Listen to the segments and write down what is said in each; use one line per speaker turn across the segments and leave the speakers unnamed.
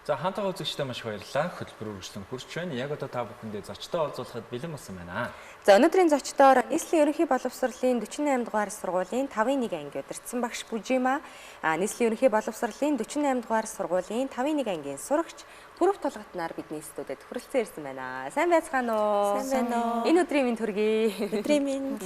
За хаантайгаа үзэгчтэй маш их баярлалаа. Хөтөлбөр үргэлжлэн хурж байна. Яг одоо та бүхэндээ зочдоо олзуулахад бэлэн болсон байна.
За өнөөдрийн зочдоор нийслэлийн ерөнхий боловсролын 48 дугаар сургуулийн 5-1 анги удирдсан багш Бүжима, нийслэлийн ерөнхий боловсролын 48 дугаар сургуулийн 5-1 ангийн сурагч Бүрв Толгот нар бидний студид хүрэлцэн ирсэн байна. Сайн байцгаана уу?
Сайн байна уу?
Энэ өдрийн минь төргий.
Өдрийн минь.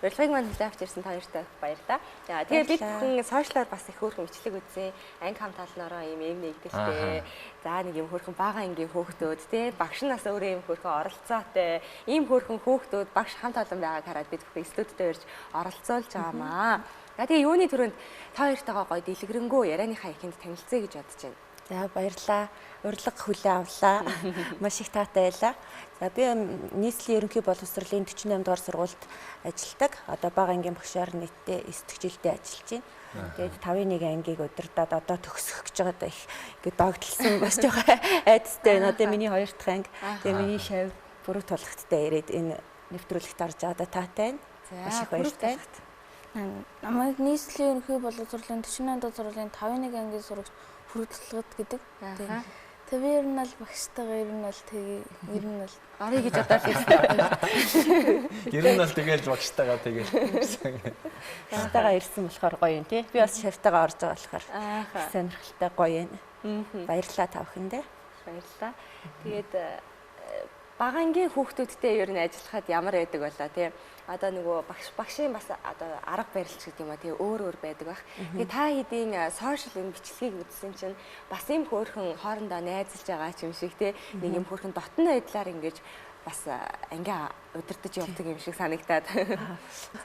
Урилгыг маань хүлээн авч ирсэн та хоёртай баярлалаа. За тэгээ бид бүхэн сошиалар бас их хөөрхөн бичлэг үзсэн. Анги хам талнаараа ийм нэгдэлтэй. За нэг юм хөөрхөн бага ангийн хүүхдүүд тий багш нас өөрөө ийм хөөрхөн оролцоотой. Ийм хөөрхөн хүүхдүүд багш хамт олон байгааг хараад бид бүхэн студидтэй ирж оролцоолж байгаамаа. За тэгээ юуны төрөнд та хоёртойгоо гоё дэлгэрэнгүй ярианыхаа ихэнд танилцъя гэж бодож байна.
За баярлалаа. Урилга хүлээн авлаа. Маш их таатай байлаа. За би нийслэлийн ерөнхий боловсролын 48 дугаар сургуульд ажилладаг. Одоо бага ангийн багшаар нийтдээ 9 жилдээ ажиллаж байна. Тэгээд 5-1 ангийг удирдаад одоо төгсөх гэж байгаа их ингээд догтлсон бас жоохон айдастай байна. Одоо миний 2 дахь анги. Тэгээд миний шав Бүрв Толготтой ирээд энэ нэвтрүүлэгт орж байгаа таатай байна. Маш их баяртай.
Намайг нийслэлийн ерөнхий боловсролын 48 дугаар сургуулийн 5-1 ангийн сурагч Бүрв Толгот гэдэг. Тэгээ би ер нь л багштайгаа ер нь бол
орё гэж бодоод ирсэн.
Ер нь бол тэгээл багштайгаа тэгээл.
Багштайгаа ирсэн болохоор гоё юм тий. Би бас шавтайгаа орж байгаа болохоор сонирхолтой гоё юм. Баярлалаа та бүхэндээ.
Баярлалаа. Тэгээд багангийн хүүхдүүдтэй ер нь ажиллахад ямар байдаг болоо тий. Одоо нөгөө багшийн бас одоо арга барилч гэдэг юм а тий өөр байдаг баг. Тэгээ та хэдийн сошиал юм бичлэгийг үзсэн чинь бас юм хөөрхөн хоорондоо найзалж байгаа юм шиг тий нэг юм хөөрхөн дотн байдлаар ингэж бас ингээ удирдах явдаг юм шиг санагдаад.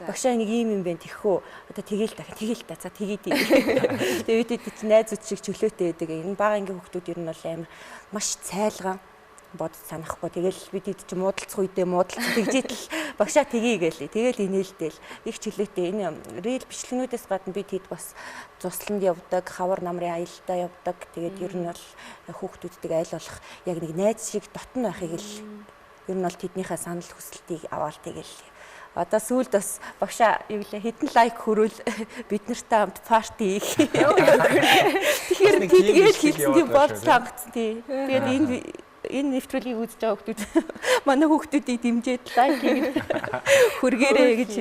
Багшаа нэг ийм юм байна тэхүү. Одоо тэгээл та за тэгээд. Тэгээд бид найзууд шиг чөлөөтэй байдаг. Энэ бага ангийн хүүхдүүд ер нь бол амар маш цайлган бодож санахгүй. Тэгэл бид ид чи муудалцах үедээ муудалцах тэгжээтэл багшаа тгий гэлээ. Тэгэл инээлтэл их чөлөөтэй энэ рил бичлэгнүүдээс гадна бид хэд бас цусланд явдаг, хавар намрын аялалдаа явдаг. Тэгээд ер нь бол хүүхдүүдтэй айл болох яг нэг найз шиг дотн байхыг л ер нь бол тэднийхээ санал хүсэлтийг аваад тэгэл. Одоо сүүлд бас багшаа юу гэлээ хэдэн лайк хөрвөл бид нартай хамт парти хийх. Тэгэхээр тэгээд хэлсэн тийм болц тангацсан тий. Тэгээд энэ нэвтрүүлгийг үзэж байгаа хүмүүс манай хүүхдүүдийг дэмжиж лайк хийгээд хүргээрэй гэж.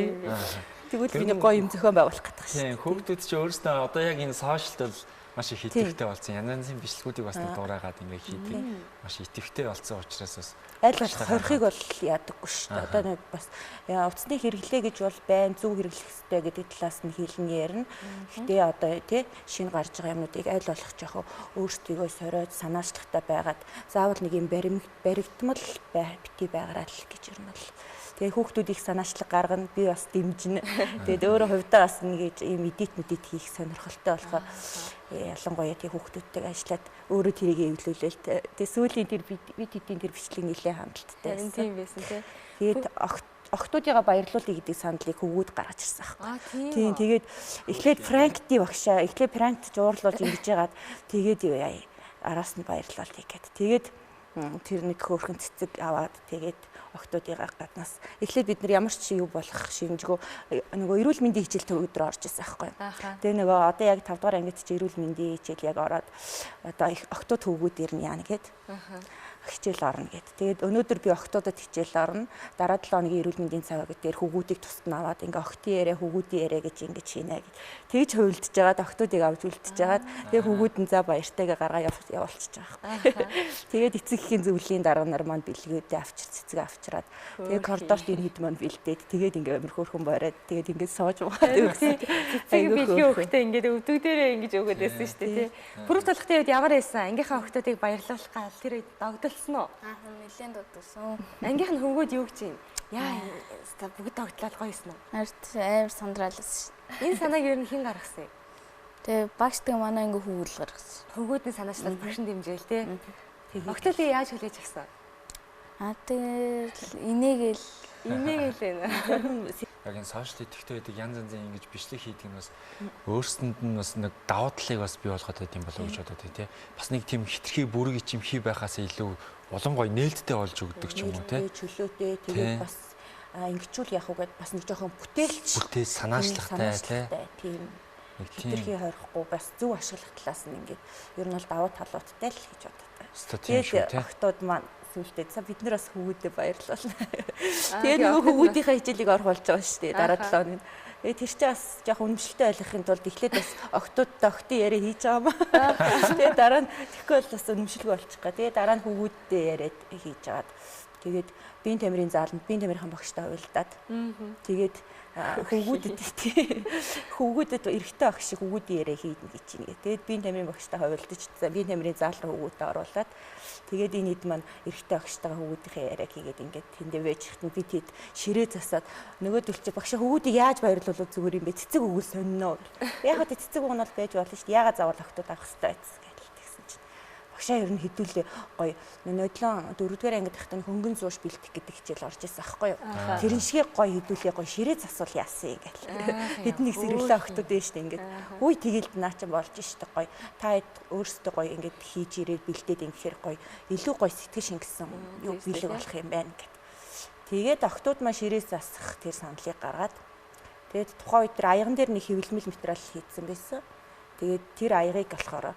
Тэгвэл би нэг гоё юм зохион байгуулах гэдэг
Тийм
шээ.
хүүхдүүд ч өөрсдөө одоо яг энэ сошиалд маш их идэвхтэй болсон. Янз янзын бичлэгүүдийг бас дуурайгаад ингээ хийдэг. Маш идэвхтэй болсон учраас бас
аль болох хорхыг бол яадаггүй шүү дээ. Одоо нэг бас утасны хэрэглээ гэж бол байн зөв хэрэглэх хэрэгтэй гэдэг талаас нь хэлэн ярина. Гэтэ одоо тий шинэ гарч байгаа юмнуудыг аль болох жоохоо өөрсдийгөө сориод санаачлагтай байгаад заавал нэг юм баригдмал бити байгаарай л гэж юм бол. Тэгээ хүүхдүүд их санаачлаг гаргана, би бас дэмжинэ. Тэгээд өөрөө хувьдаа бас нэг ийм эдит хийх сонирхолтой болохоор ялангуяа тий хүүхдүүдтэйг ажиллаад өөрөө тэрийг эвлүүлээл. Тэгээ сүүлийн тэр бид хэдийн тэр бичлэг нэлээд хандлттай байсан.
Тийм байсан тий.
Тэгээд охтуудыгаа баярлуулъя гэдэг сандлыг хөвгүүд гаргаж ирсэн аахгүй. Тийм тэгээд эхлээд Франкти багшаа эхлээд Франкт жуурлуулж ингэж яагаад тэгээд араас нь баярлуулъя гэхэд. Тэгээд тэр нэг хөөрхөн цэцэг аваад тэгээд охтуудыгаа гаднаас эхлээд бид нар ямар ч юу болох шинжгүй нөгөө эрүүл мэндийн хичээл өдрөө орж ирсэн аахгүй. Тэгээ нөгөө одоо яг 5 дугаар ангид чи эрүүл мэндийн хичээл яг ороод одоо их охтууд хөвгүүдээр нь яана гэд. Хичээл орно гэд. Тэгээд өнөөдөр би охтуудад хичээл орно. Дараа 7 хоногийн эрүүл мэндийн цаг дээр хөвгүүдийг тусад нь аваад ингээ охтын яриа хөвгүүдийн яриа гэж ингэж хийнэ гэд. Тэгж хувилдж жагаад охтуудыг авч үлдчихэж жагаад тэгээ хөвгүүд нь за баяртайгаа гаргаа явуулчихж байгаа. Тэгээд эцэг эхийн зөвлөлийн дарга нар маань бэлгүүдээ цэцэг авчираад тэгээ коридорт энэ хэд маань бэлдээд тэгээд ингээ амир хөөрхөн бороод тэгээд ингээ сууж байгаа.
Цэцэг бэлгийн хөхтэй ингээ өвдөг дээрээ ингэж өгöd байсан шүү дээ тий. Бүрв Толготын үед ямар байсан? Ангийнхаа охтуудыг баярлуулах гал тэр үед догдолсон уу?
Нэлээд дутсан.
Ангийнх нь хөвгүүд юу гэж юм? Яа, бүгд тогтлол гоё юм уу?
Амар сандралсан.
Энэ санааг ер нь хэн гаргасан юм?
Тэгээ багштай манай ингээ хөвгөл гаргасан.
Хөвгүүдний санаачлал багш нь дэмжээл тий. Охтуудыг яаж хүлээж авсан?
Тэгэл инээгээл
байна.
яг энэ сошиал идэвхтэй байдаг янз янзын ингэж бичлэг хийдэг нь бас өөрсөнд нь бас нэг давуу талыг бас бий болгоод байт юм болов уу гэж бодод тий. Бас нэг тийм хитрхи бүрэг чимхий байхаас илүү улам гоё нээлттэй болж өгдөг ч юм уу тий.
Чөлөөтэй тэгээд бас ингэчүүл яах вэ гэд бас нэг жоохон бүтээл санаачлагтай
тий.
Тийм. хитрхи хойрохгүй бас зөв ашиглах талаас нь ингээд ер нь бол давуу талуудтай л гэж боддог.
Тэгээд
охтууд маань сүлдээ бид нар бас хөвгүүдэд баярлалаа. Тэгээд нөгөө хөвгүүдийнхээ хичээлийг оруулж байгаа шүү дээ дараа 7 хоног. Тэр чинь бас яг үнэмшилтэй ойлгохын тулд эхлээд бас октоодтой октын яриа хийж байгаа маа. Тэгээд дараа нь тэгэхгүй бол бас үнэмшилгүй болчих гоо. Тэгээд дараа нь хөвгүүдтэй яриад хийж жагаад тэгээд биеийн тамирын зааланд биеийн тамирын багштай хувилдаад тэгээд хөвгүүдэд эрэгтэй ах шиг хөвгүүдийн яриа хийднэ гэж чинь. Тэгээд биеийн тамирын багштай хувилдаж биеийн тамирын заал руу хөвгүүдээ оруулаад тэгээд энэ хэд маань эрэгтэй багштайгаа хөвгүүдийнхээ яриаг хийгээд ингээд тэндээ байж хитэн би тэд ширээ засаад нөгөөдөл чи багшаа хөвгүүдийг яаж баярлуулах зүгээр юм бэ? Цэцэг өгөл сониноо. Яг хөө цэцэг өгн бол байж болно шүү дээ. Ягаад заавал охтууд авах хэрэгтэй байсан гэсэн чинь. Багшаа ер нь хэдүүлээ гоё нодлон 4-р ангид тахтаа хөнгөн зууш бэлтэх гэдэг хичээл орж ирсэн аахгүй юу. Тэрэн шиг гоё хэдүүлээ гоё ширээ засвал яасан гэл. Хэдэн их сэргэлээ охтууд дээ шүү дээ ингээд. Үгүй тэгэлд наа чи болж штэ гоё. Та өөрсдөө гоё ингээд хийж ирээд бэлдээд ингэхээр гоё илүү гоё сэтгэл шингэсэн юу бэлэг болох юм байна гэд. Тэгээд охтууд маань ширээ засах тэр саналыг гаргаад тэгээд тухайн үед тэр аяган дээр нэг хэвлэмэл материал хийцэн байсан. Тэгээд тэр аягыг болохоор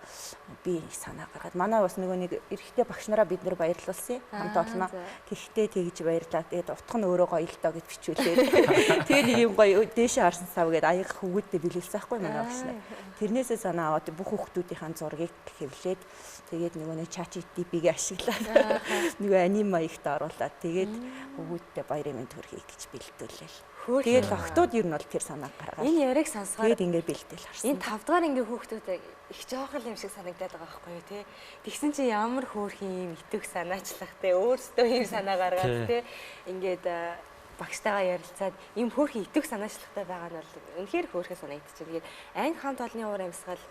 би санаа гаргаад манай бас нөгөө нэг эрэгтэй багш нараа бид нэр баярлуулсан хамт олноо. Тэгтээ тэгж баярлаа. Тэгээд утга нь өөрөө гоё л доо гэж бичүүлээд. Тэгээд нэг юм гоё дээшээ харсан сав гээд аяг хөвгүүдтэй билүүлсэн байхгүй манай багш нар. Тэрнээсээ санаа аваад бүх хүүхдүүдийн зургийг хэвлээд тэгээд нөгөө нэг ChatGPT-г ашиглаад нөгөө аним маягт оруулаад тэгээд хөвгүүдтэй баярын мэнд төрхий гэж бэлдүүлээ. Тэгээд охтууд ер нь бол тэр санааг гаргаад.
Энэ яриаг сонсохоор
тэгээд ингээд бэлдээл харсан.
Энэ 5 дахь ангийн хүүхдүүд их жоохон юм шиг санагдаад байгаа байхгүй юу те. Тэгсэн чинь ямар хөөрхөн юм итвэх санаачлах те өөрсдөө юм санаа гаргаад те ингээд багштайгаа ярилцаад ийм хөөрхөн итвэх санаачлахтай байгаа нь бол үнэхээр хөөрхөн санагдчихэв. Тэгээд анги хамт олонны уур амьсгал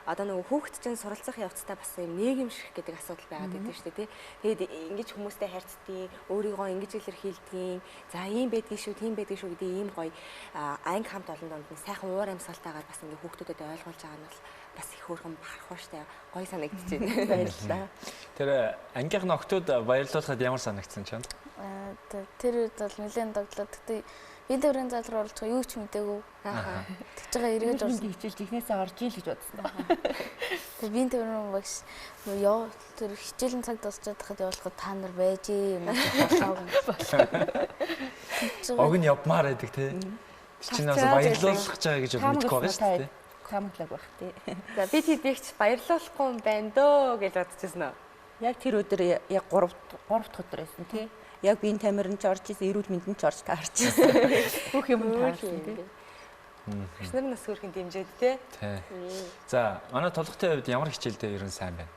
одоо нөгөө хүүхэд чинь суралцах явцдаа бас юм нийгэмших гэдэг асуудал байгаад байдаг шүү дээ тий. Тэгээд ингэж хүмүүстэй харьцдгийг, өөрийгөө ингэж илэрхийлдгийг, за ийм байдгийг шүү, тийм байдгийг шүү гэдэг ийм гоё анги хамт олон донд нь сайхан уур амьсгалтайгаар бас ингэ хүүхдүүдэд ойлгуулж байгаа нь бол бас их хөөрхөн харах штэ гоё санагдчихэв.
Баярлалаа.
Тэр ангийнх нь охтууд баярлуулахад ямар санагдсан чамд?
Тэр үед бол нэлээд догтлоо. Гэтэ биеийн тамирын заал руу оруулж байгаа юу ч мэдээгүй. Тэгж байгаа эргэж орсон.
Хичээлж ихнээсээ орж ийн л гэж бодсон.
Тэгээ биеийн тамирын багш ёо тэр хичээлийн цаг дуусчаад хахад явуулахад та нар байж юм болоо.
Ог нь явмаар байдаг тий. Чинь бас баярлуулах гэж байгаа гэж мэдгүй байгаа шүү дээ.
Таамаглаг байх тий.
За би тэдийгч баярлуулахгүй юм байна дөө гэж бодчихсон уу?
Яг тэр өдөр яг 3 дахь өдөр байсан тий. Яг биеийн тамирын ч орж исэн, эрүүл мэндийн ч орж таарч исэн. Бүх юм таарсан тий.
Багш нар нас хөрхэн дэмжээд тий.
За, манай толгойтой хувьд ямар хичээлдээ ер нь сайн байна?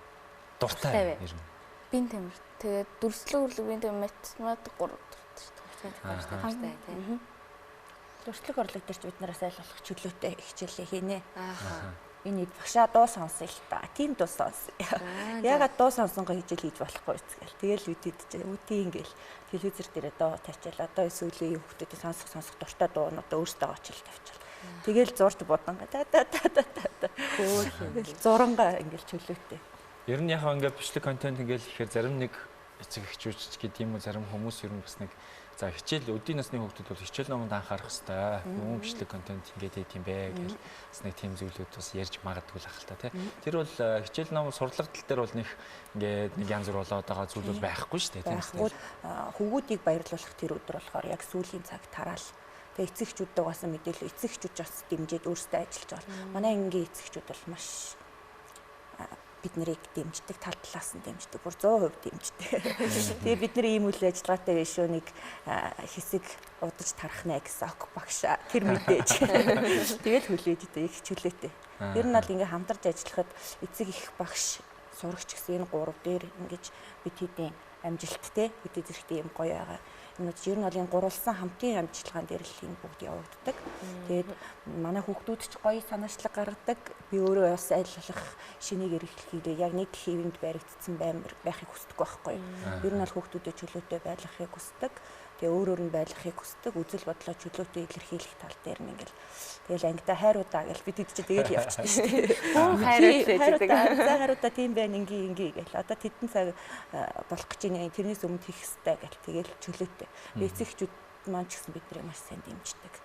Дуртай ер нь.
Биеийн тамир. Тэгээд дүрслэг урлаг биеийн тамир математик 3 дуртай шүү
дээ. Тий.
Дүрслэг урлаг дээр ч бид нараас айлуулах чөлөөтэй хичээлээ хийнэ. Энэ багшаа дуу сонсъё л та. Тийм дуу сонс. Ягаад дуу сонсонгоо хичээл хийж болохгүй гэвэл тэгэл үдээд чи үдийн ингээл телевизэр дээр дуу тавьчаал одоо сүүлийн хүүхдүүдэд сонсох дуртай дуунууд өөрсдөө очил тавьчаал. Тэгэл зурж бодлонгаа хөөх зурангаа ингээл чөлөөтэй.
Ер нь яхаа ингээд бичлэг контент ингээл ихээр зарим нэг эцэг эхчүүч гэдэг юм уу зарим хүмүүс ер нь бас нэг за хичээл өдийн насны хүүхдүүд бол хичээл номонд анхаарах хэрэгтэй. Мөн бичлэг контент ингээд хийх юм бэ гэж бас нэг тийм зүйлүүд бас ярьж магадгүй л ахал та тий. Тэр бол хичээл ном сурлага тал дээр бол нэг ингээд нэг янз бүр болоод байгаа зүйл бол байхгүй шүү дээ тийм үү.
Хөвгүүдийг баярлуулах тэр өдөр болохоор яг сүүлийн цаг тараал. Тэгээ эцэгчүүд угаасан мэдээлэл эцэгчүүд бас дэмжиж өөрсдөө ажиллаж байгаа. Манай ангийн эцэгчүүд бол маш бид нарыг дэмждэг, тал талаас нь дэмждэг, бүр 100% дэмждэг. Тэгээ бид нар ийм үйл ажиллагаатай биш үү нэг хэсэг удаж тарах нэ гэсэн ок багшаа тэр мэдээж. Тэгээд хүлээж дээ их чөлөөтэй. Ер нь бол ингээ хамтарч ажиллахад эцэг их багш сурагч гэсэн энэ 3 дээр ингэж бид хэдийн амжилттай хэдий зэрэгтэй юм гоё байгаа. Энэч ер нь бол энэ гурвалсан хамтын амжилтгаан дээр л энэ бүгд явагддаг. Тэгээд манай хүүхдүүд ч гоё санаачлаг гаргадаг. Би өөрөө бас айлуулах шинийг эрхлэхийдээ яг нэг хэвэнд баригдсан байхыг хүсдэг байхгүй. Ер нь бол хүүхдүүдэд чөлөөтэй байлгахыг хүсдэг. Тэгээ өөрөөр нь байлгахыг хүсдэг. Үзэл бодлоо чөлөөтэй илэрхийлэх тал дээр нь ингээл тэгэл ангитай хайруудаа гэж бид хэд ч тэгэл явчихсан шүү дээ. Хайруудаа тийм байна ингээ гэл. Одоо тэдэн цаг болох гэж байна. Тэрнээс өмнө хийх хэрэгтэй гэл. Тэгэл чөлөөтэй. Эцэгчүүд маань ч гэсэн биднийг маш сайн дэмждэг.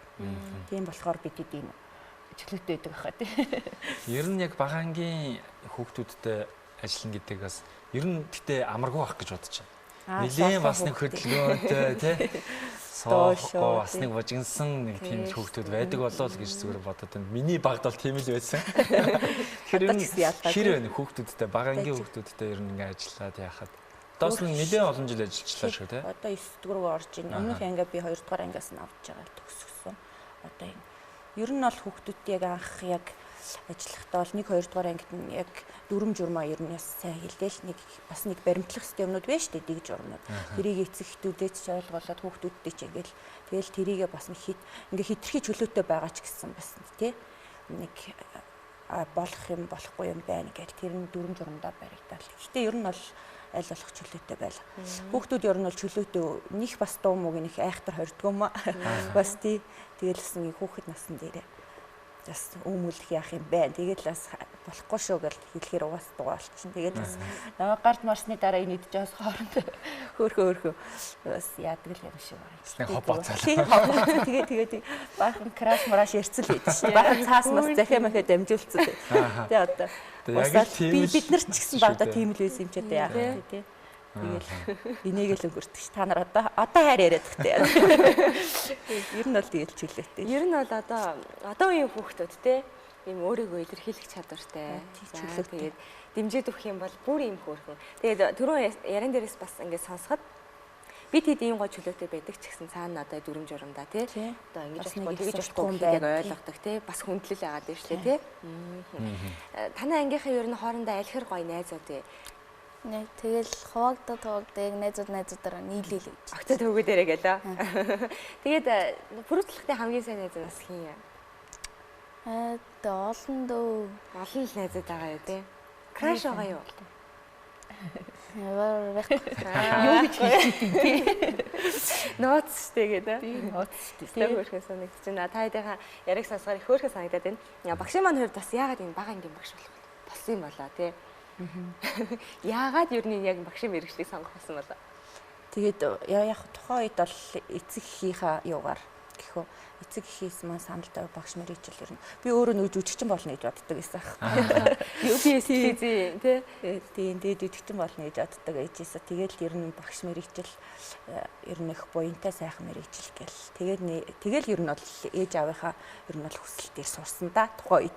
Тийм болохоор бид ийм чөлөөтэй байдаг хаа тий.
Ер нь яг бага ангийн хүүхдүүдтэй ажиллана гэдэг бас ер нь гэтээ амаргүй байх гэж бодож байна. Нилийн бас нэг хөдөлгөөнтэй тий. Соохгүй бас нэг бужигнсан нэг тийм хүүхдүүд байдаг болоо л гэж зүгээр бодоод байна. Миний багд бол тийм л байсан. Тэгэхээр ер нь хэр вэ хүүхдүүдтэй бага ангийн хүүхдүүдтэй ер нь ингээ ажиллаад яхад. Доос нь нэлээд олон жил ажиллажлаа шүү тий.
Одоо 9 дэх рүү орж ийн. Өмнөх ангиа би 2 дугаар ангиас нь авч байгаа төгсгсөн. Одоо энэ ер нь бол хүүхдүүд яг анх яг ажиллахдаа бол 1 2 дугаар ангид нь яг дүрм журмаа ер нь яс сайн хэлдээл нэг бас нэг баримтлах системнүүд байна шүү дээ дэг журмууд. Тэрийг эцэг хтүүдээс ч ойлгуулад хүүхдүүдтэй ч ингээл тэгэл тэрийгээ бас нэг ингээ хитрхи чөлөөтэй байгаа ч гэсэн бас тий нэг болох юм болохгүй юм байна гэл тэр нь дүрм журмдаа баригдал. Гэтэ ер нь бол аль болох чөлөөтэй байла. Хүүхдүүд ер нь бол чөлөөтэй них бас дуу мөг нэг айхтар хордгоо маа. Бас тий тэгэл бас нэг хүүхэд насн дээрээ бас өмүүлэх яах юм бэ. Тэгэл бас болохгүй шүү гэж хэлэхээр угаас дугаалчихна. Тэгэл бас намайг гард марсны дараа энэ идэж байгаас хоорондоо хөөхөө бас яадаг л юм шиг байна.
Хобоцоо.
Тэгээд баахан краш мараш ярьцэл байдаг шүү. Баахан цаас мас захиа махаа дамжуулцсан. Тэгээ одоо бид нар ч гэсэн багада тийм л байсан юм ч одоо яах вэ тий. Тэгэл энийг л өнгөртөг ш. Та нар одоо хайр яриад ихтэй. Ер нь бол тэгэл чөлөөтэй.
Ер нь бол одоо үеийн хүүхдүүд те ийм өөрийгөө илэрхийлэх чадвартай. Тэгээд дэмжиж өгөх юм бол бүр ийм хөөрхөн. Тэгээд түрүүн яран дээрээс бас ингээд сонсоход бид хэд ийм гоо чөлөөтэй байдаг ч гэсэн цаана одоо дүрм журамдаа те одоо ингэж тэгж болохгүй яг ойлгодог те бас хүндлэл яагаад вэ шүү дээ те. Танай ангийнхаа ер нь хоорондоо альхэр гоё найзууд вэ?
Тэгэл хуваагдаад яг найзуудаараа нийлээл гэж.
Огтой төвгөө дээрээ гэлээ. Тэгээд бүрэлдэхүүн хамгийн сайн найз нас хин юм?
Олон дөө.
Олон л найзууд байгаа юу те? Краш байгаа юу?
Юу
гэж хэлсэн тий.
Ноц штэ гэдэг.
Ноц
штэ. Хөөрхөн санагдаж байна. Та хэдийнхэн яриг сонсохоор их хөөрхөн санагдаад байна. Багшийн маань хувьд бас яагаад энэ бага ангийн багш болох болсон юм болоо тий. Яагаад ер нь яг багшийн мэргэжлийг сонгох болсон болоо?
Тэгээд яг тухайн үед бол эцэг эхийнхаа юугаар гэхөө эцэг эхээс маань саналтай багш мэргэжил ер нь би өөрөө нэг жүжигчин болно гэж боддог байсан аах.
UPSC тий.
Тийм жүжигчин болно гэж боддог ээжээсээ тэгээд ер нь багш мэргэжил ер нь их буянтай сайхан мэргэжил гэл тэгэл ер нь бол ээж аавынхаа ер нь бол хүсэл дээр сурсан да тухайн үед.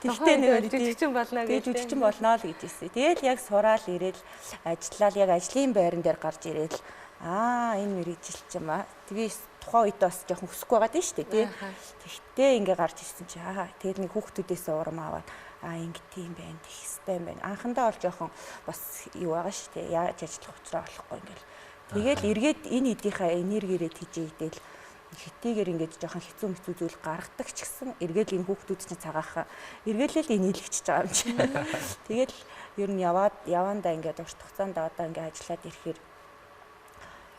Тэгтээ нэг
жүжигчин болно гэж
жүжигчин болно л гэж хэлсэн. Тэгэл яг сураал ирээл ажиллаад яг ажлын байран дээр гарч ирээл энэ мэргэжил ч юм аа. Тэгээ тухайн үед бас жоохон хүсэхгүй байгаа дээ шүү дээ тий. Тэгтээ ингээ гарч ирсэн чи тэгэл нэг хүүхдүүдээс урам аваад ингэ тийм байна гэх хэвээр байна. Анхандаа бол жоохон бас юу байгаа шүү дээ. Яаж ажиллах учраа болохгүй ингээл. Тэгэл эргээд энэ эдийнхээ энергиэрээ тижээгдээл хитийгээр ингээд жоохон хэцүү зүйл гаргадаг ч гэсэн эргээл энэ хүүхдүүд чинь цагаахан эргэлэл инээлгчж байгаа юм чи. Тэгэл ер нь явандаа ингээд урт хугацаанд одоо ингээд ажиллаад ирэхээр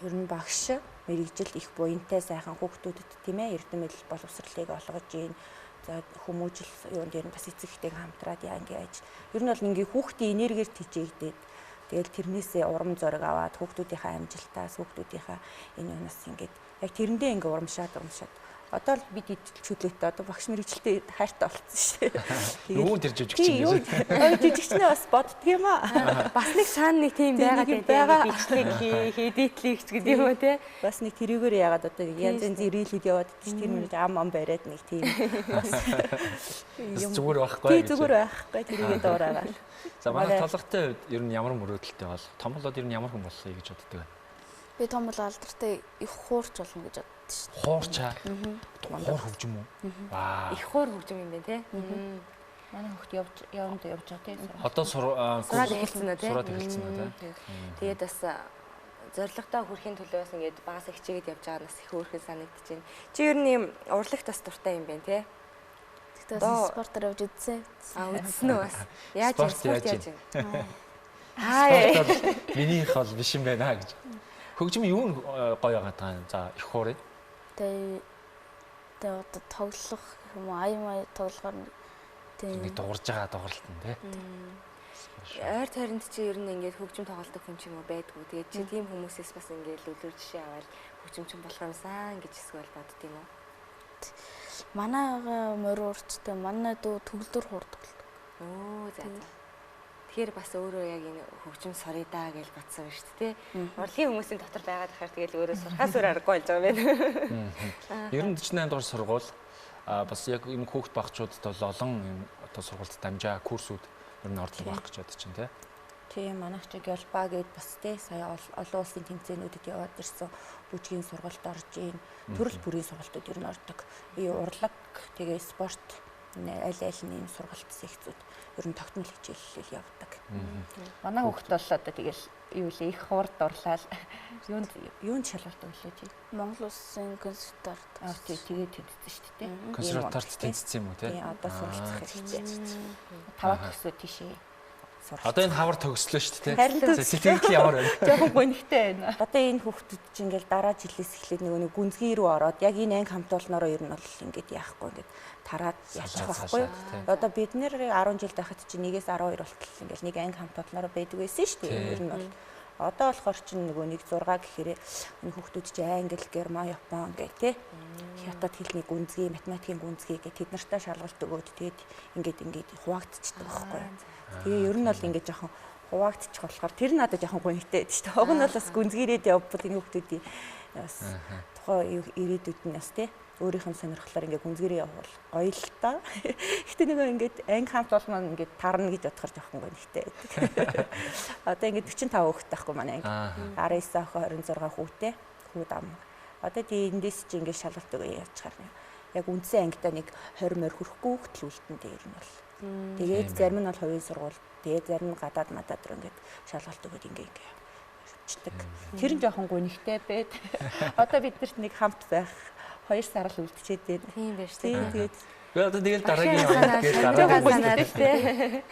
ер нь багш мэргэжил их буянтай сайхан хүүхдүүдэд тийм ээ эрдэмэл боловсролыг олгож ийн за хүмүүжил юунд дээр бас эцэгтэй хамтраад яа ингээд ер нь бол ингээ хүүхдийн энергиэр тижээгдээд тэгэл тэрнээсээ урам зориг аваад хүүхдүүдийнхээ амжилтаас хүүхдүүдийнхээ энэ юунаас ингээд яг тэрэндээ ингээ урамшаад одоо л бид чөлөөтэй одоо багш мэргэжилтэй хайртай болцсон шүү.
Нөгөө тэр жижигчин гэж.
Жижигчнээ бас боддөг юм аа.
Бас нэг цаана нэг тийм байгаа бичлэг хийдийтлэгч гэдэг юм уу те.
Бас нэг тэрүүгээр яагаад одоо янз янз ирээлүүд яваад тийч тэр мөр ам бариад нэг тийм бас
зүгээр байхгүй.
Тий зүгээр байхгүй тэрийгээ дуурайгаа.
За манай толготой хувьд ер нь ямар мөрөөдөлтэй бол том болоод ер нь ямар хүн болохыг гэж боддог вэ?
Би том бол алдартай их хуурч болно гэж боддог шүү.
Хуурчаа. Хуур хөгжим үү? Ваа.
Их хуур хөгжим юм байна те.
Манай хүүхд явж байгаа тийм.
Одоо
сураад эхэлсэн үү те.
Сураад эхэлсэн үү те.
Тэгээд бас зорилготой хүрэхийн төлөө бас ингээд багаас хичээгээд явж байгаа нас их өөрхөн санагдаж байна. Чи ер нь юм урлагт бас дуртай юм байна те.
Тэгтээ спортоор явж үзсэн.
Үзсэн үү бас. Яаж спорт яаж юм?
Спортоор минийх бол биш юм байна гэж. Хөгжим юу нь гоё байгаа юм. За их хуурыг.
Тэгээ одоо тоглох юм уу аяа тоглохоор
нэг дуурж байгаа дууралт нь тий.
Ойр тойронд чи ер нь ингээд хөгжим тоглодог хүн ч юм уу байдгүй. Тэгээд чи тийм хүмүүсээс бас ингээд үлгэр жишээ аваад хөгжимчин болох юмсан гэж эсвэл бодд юм уу?
Манайгаа морин урцтай, манай дүү төгөлдөр хурдаг.
Оо за. Тэгэхээр бас өөрөө яг энэ хөгжим суръя даа гэж бодсон байна шүү дээ. Урлагийн хүмүүсийн дотор байгаад ахаар тэгэл өөрөө сурхаас өөр аргагүй болж байгаа байна.
98 дугаар сургууль бас яг энэ хүүхд багчуудад бол олон юм одоо сургуульд дамжаа курсүүд ер нь ордог байх гэж бодож чинь тий.
Тийм манайх ч Гялба гээд бас тий сая олон улсын тэмцээнүүдэд яваад ирсэн бүжгийн сургалт орж ийн төрөл бүрийн сургалтууд ер нь ордог. Урлаг тэгээ спорт аль нэм сургалт секцүүд ер нь тогтмол хичээлэл явдаг. Манай хүүхд бол одоо тэгэл юу лээ их хурд дурлал юунд шалгалт өглөө чи
Монгол Улсын консерваторид.
Тэгээд тэмцсэн шүү дээ.
Консерваторид тэмцсэн юм уу тий?
Одоо суралцах хэрэгтэй. 5 төсөө тийшээ.
Одоо энэ хавар төгслөө шүү дээ.
Харин
сэтгэл ямар байна?
Жохон гонхтой байна. Одоо энэ хүүхдүүд чинь ингээл дараа жилээс эхлээд нэг гүнзгий рүү ороод яг энэ анги хамтуулнараа ер нь бол ингээд яахгүй ингээд тараад ячих байхгүй. Одоо бид нэр 10 жил байхад чинь 1-ээс 12 болтол ингээл нэг анги хамтуулнараа байдаг байсан шүү дээ. Ер нь бол одоо болохоор чинь нөгөө 1-6 гэхээр энэ хүүхдүүд чинь англи, герман, япон гэх тээ. Хятад хэлний гүнзгий, математикийн гүнзгий гэх тэд нартай шалгалт өгөөд тэгээд ингээд хуваагдчихдаг байхгүй. Тэгээ ер нь бол ингээд жоохон хуваагдчих болохоор тэр надад жоохон гонхтой байдаг шүү дээ. Уг нь бол бас гүнзгийрээд явбал энэ хүүхдүүдийн бас тухайн ирээдүйд нь бас тий өөрийнх нь сонирхлоор ингээд гүнзгийрээ явбал гоё л та. Гэтэ нөгөө ингээд анги хамт бол маань ингээд тарна гэж бодохоор жоохон гонхтой байдаг. Одоо ингээд 45 хүүхэд байхгүй манай анги. 19 охин 26 хүүтэй хүүд ам. Одоо тий эндээс чи ингээд шалгалт өгөө явчихаар яг үндсэн ангидаа нэг 20 морь хүрэхгүй хүүхэд л үлдэн дээр нь бол. Тэгээд зарим нь бол хувийн сургууль, тэгээд зарим нь гадаад мадаад руу ингээд шалгалт өгөөд ингээд явчихдаг. Тэр нь жоохон гонхтой байд. Одоо бид нарт нэг хамт байх 2 сар л үлдчихэд байна.
Тийм байж тээ.
Тэгээд
одоо тэгэл дараагийн яваад гээд дараагийн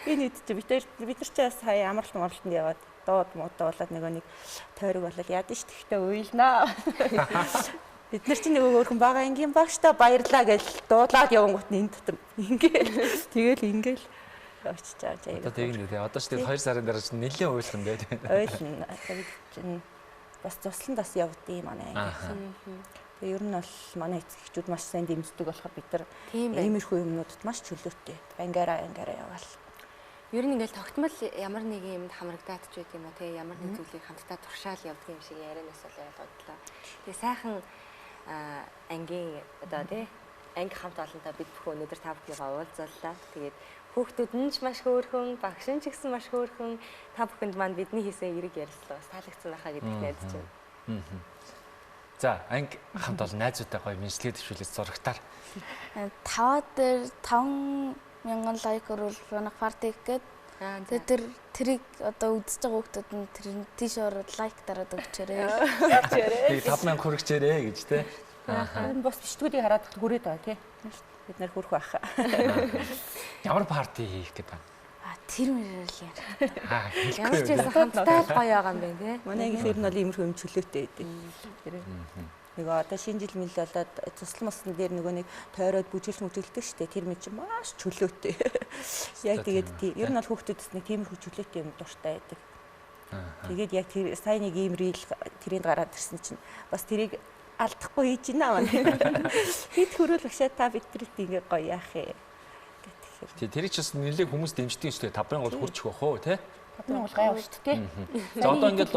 энэ хэд чи бид нар ч бас хаяа амралтанд яваад доод муудаа болоод нэг тойрог болол яад ш тэгтээ уйлнаа. Бид нар чинь нөгөө өөрхөн бага ангийн багштай баярлаа гэж дуулаад явангууд нь энэ дотор ингээл очиж байгаа.
Одоо тэгнэ тий. Одоо ч тэгээд 2 сарын дараа чинь нэлээд уйлах юм дээ.
Уйлна. Тэгээд чинь бас туслан бас явдیں۔ Манай анги. Тэгээ ер нь бол манай эцэг эхчүүд маш сайн дэмждэг болохоор бид нар иймэрхүү юмнуудад маш чөлөөтэй. Ангаараа яваал.
Ер нь ингээл тогтмол ямар нэг юмд хамрагдаад ч байт юм а тий ямар нэг зүйлийг хамтдаа туршаал явдаг юм шиг ярианаас бол ойлгогдлоо. Тэгээ сайхан ангийн одоо тий анги хамт олонтой бид бүхэн өнөөдөр та бүхнийгаа уулзлаа. Тэгээд хүүхдүүд нь ч маш хөөрхөн, багш нь ч гэсэн маш хөөрхөн. Та бүхэнд маань бидний хийсэн эрэг ярилцлага бас таалагдсан байхаа гэдэгт найдаж байна.
За, анги хамт олон найзуудтай гоё мэдлэгээ дэвшүүлээд зурагтаар
5,000 лайк өрөөл манайх парти гээд тэр тэрийг одоо үзэж байгаа хүүхдүүд нь тэр тийш ороод лайк дараад өгчээрэй.
Тэгээ 5,000 хүрэгчээрэй гэж тий.
Энэ бос бичлэгүүдийг хараад хүрээд байгаа тий. Бид нар хүрэх байх.
Ямар парти хийх гэдэг байна?
Тэр мөрөөл яа.
Ямар ч байсан хамтдаа л гоё байгаа юм байна тий.
Манай их ер нь бол иймэрхүү юм чөлөөтэй байдаг. Нөгөө одоо шинэ жил мэл болоод туслан мосн дээр нөгөө нэг тойроод бүжиглдэг штэ тэр мэд чи маш чөлөөтэй. Яг тэгээд ер нь бол хүүхдүүдс нэг тиймэрхүү чөлөөтэй юм дуртай байдаг. Тэгээд яг тэр сайн нэг ийм рил тэрэнд гараад ирсэн чинь бас тэрийг алдахгүй хийж байна маань. Хэд хөрөөл багшаа та бидэрт ингэ гоё яах ээ.
Тэрийг ч бас нэлээд хүмүүс дэмждэг шүү дээ. 5-ын гол хурчих واخ уу тий.
5-ын гол гай шүү дээ.
За одоо ингээд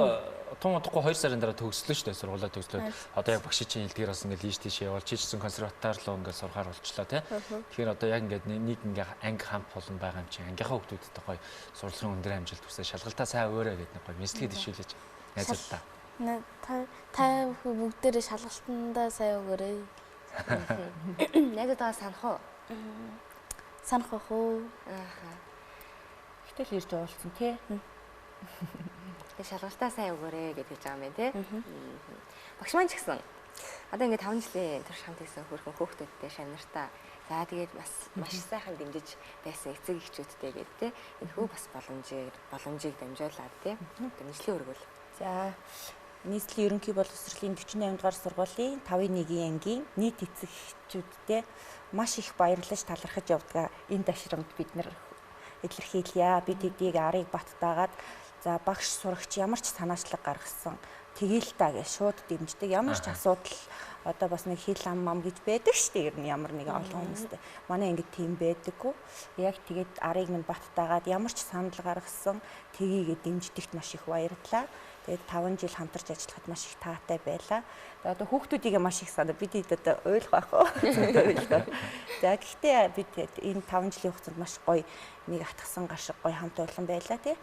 тун удахгүй 2 сарын дараа төгслөө шүү дээ. Сургуулаа төгслөө. Одоо яг багшийн хэлдгээр бас ингээд лийш тийш явал чийчсэн консерватор руу ингээд сурахаар болчлаа тий. Тэгэхээр одоо яг ингээд нэг ингээд анги хамт болон байгаа юм чинь ангийнхаа хүүхдүүдтэй гоё сурлагын өндөр амжилт хүсээ шалгалтаа сайн өөрөө гэдэг нэг гоё мэдлэгээ дэвшүүлж найзлаа.
Та бүгдээрээ шалгалтандаа сайн өгөөрэй.
Найзуудаа санах уу?
Санах уу?
Гэтэл ирж уулзсан тий.
Тэгээ шалгалтаа сайн өгөөрэй гэж хэлж байгаа юм байна тий. Багш маань ч гэсэн одоо ингээд 5 жилийн турш хамт хийсэн хөрхөн хүүхдүүдтэй шанартаа за тэгээд бас маш сайхан дэмжиж байсан эцэг эхчүүдтэй гэдэг тий. Энэхүү бас боломжийг дамжуулаад тий. Дэмжлэг өргөл.
За нийслэлийн ерөнхий боловсролын 48 дугаар сургуулийн 5-1-ийн ангийн нийт эцэг эхчүүдтэй маш их баярлаж талархаж явдаг энэ ташрамд бид нар илэрхийлье. Бид хэдийг арыг баттаагаад За багш сурагч ямар ч санаачлаг гаргасан тэгээл та гэж шууд дэмждэг. Ямар ч асуудал одоо бас нэг хил ам гэж байдаг шүү дээ. Ер нь ямар нэг олон хүмүүстэй. Манай ингэ тийм байдаггүй. Яг тэгээд арыг минь баттайгаад ямар ч санал гаргасан тгийгээ дэмждэгт маш их баярлалаа. Тэгээд 5 жил хамтарч ажиллахад маш их таатай байлаа. Тэгээд одоо хүүхдүүдийг маш их санаа бид одоо ойлгох байх уу? Ойлгох. За гэхдээ бид энэ 5 жилийн хугацаанд маш гоё нэг атгсан гашиг гоё хамт олон байлаа тий.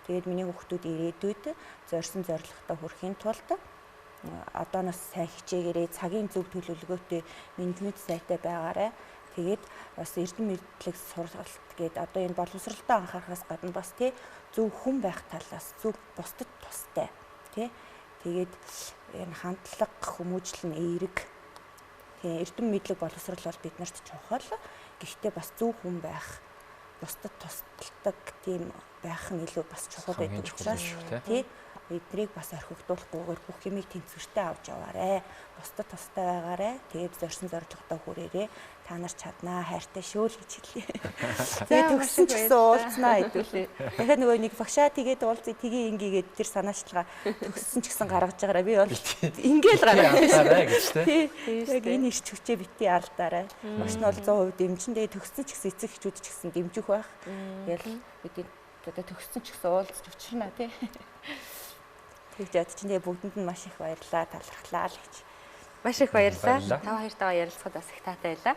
Тэгээд миний хүүхдүүд ирээдүйд зорьсон зорилготой хүрэхийн тулд одооноос сайн хичээгээрээ цагийн зөв төлөвлөгөөтэй менежмент сайтай байгаарай. Тэгээд бас эрдэм мэдлэг сургалт гээд одоо энэ боловсролтой анхаарахаас гадна бас тий зөв хүн байх талаас зөв бусдад тустай тий. Тэгээд энэ хандлага хүмүүжил нь эерэг. Тэгээ эрдэм мэдлэг боловсрол бол биднэрт чухал. Гэхдээ бас зөв хүн байх, бусдад тусалдаг тийм байх нь илүү бас чухал байдаг учраас тий эдрийг бас орхигдуулахгүйгээр бүх юмыг тэнцвэртэй авч яваарэ. Бусдад тустай байгаарэ. Тэгээд зорьсон зорилготой хүрээрээ. Та нар чаднаа, хайртай шүүл гэж хэлье. Тэгээд төгссөн ч гэсэн уулзнаа хэдүүлээ. Дахиад нөгөө нэг багшаа тэгээд уулзъя, тгий ингэгээд тэр санаачлага төгссөн ч гэсэн гаргаж байгаараа би бол ингээл гаргая гэж тий. Яг энэ ирч хүчээ битгий алдаарай. Багш нь бол 100% дэмжин. Тэгээд төгссөн ч гэсэн эцэг эхчүүд ч гэсэн дэмжих байх. Тэгэл бидний одоо төгссөн ч гэсэн уулзч учирна тий. Тэгж яд чинь бүгдэнд нь маш их баярлалаа, талархлаа л гэж.
Маш их баярлалаа. Та хоёртойгоо ярилцахад бас их таатай байлаа.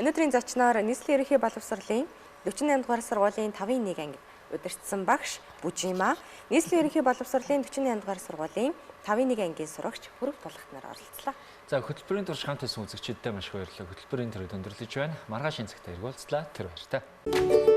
Өнөөдрийн зочноор нийслэлийн ерөнхий боловсролын 48 дугаар сургуулийн 5-1 анги удирдсан багш Бүжимаа, нийслэлийн ерөнхий боловсролын 48 дугаар сургуулийн 5-1 ангийн сурагч Хүрэг Тулгат нар оролцлоо.
За хөтөлбөрийн турш хамт байсан үзэгчидтэй маш их баярлалаа. Хөтөлбөрийн төрөд өндөрлөж байна. Маргааш энэ цагт иргүүлцлаа. Тэр баяртай.